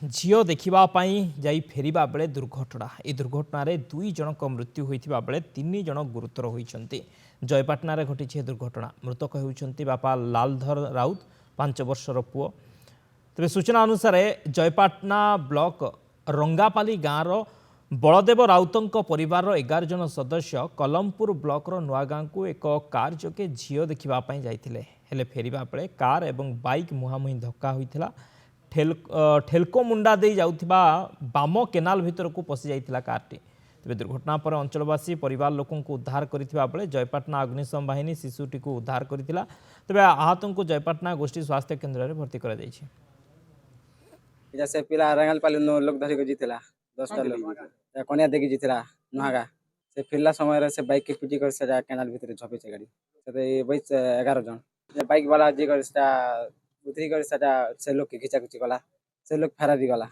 झील देखा जाई फेरिबा बेले दुर्घटना ए दुर्घटन दुई जनक मृत्यु होता बेले तीन जन गुरुतर होती जयपाटना घटी दुर्घटना मृतक होती बापा लालधर राउत 5 वर्षर पुओ। तेज सूचना अनुसार जयपाटना ब्लॉक रंगापाली गाँवर बलदेव राउतों परिवार 11 जन सदस्य कलमपुर ब्लॉकर नुआगाँ को एक कार जोगे झील देखापी जाते फेरिबा बेले कार एवं बाइक मुहांमुही धक्का होता। ठेलको मुंडा दे जाउथिबा बाम केनाल भितर को पशि जाइथिला कारटी। तेज दुर्घटना पर अंचलवासी परिवार लोकों को उद्धार करथिबा बेले जयपाटना अग्निशम बाहिनी शिशुटी को उद्धार करथिला। तेज आहतों को जयपाटना गोष्ठी स्वास्थ्य केन्द्र में भर्ती करा जायछि। से पिला रंगालपाली लोक धरिक जीतला 10टा लोक कन्या देखी जीतला नुहागा से फिरला समय से बाइक के पिटी कर से केनाल भीतर झपे गाड़ी से बैस 11 जन बाइक वाला जी कर उतरी कर से लोक के घिचा घुची गला से लोक फेरारी गला।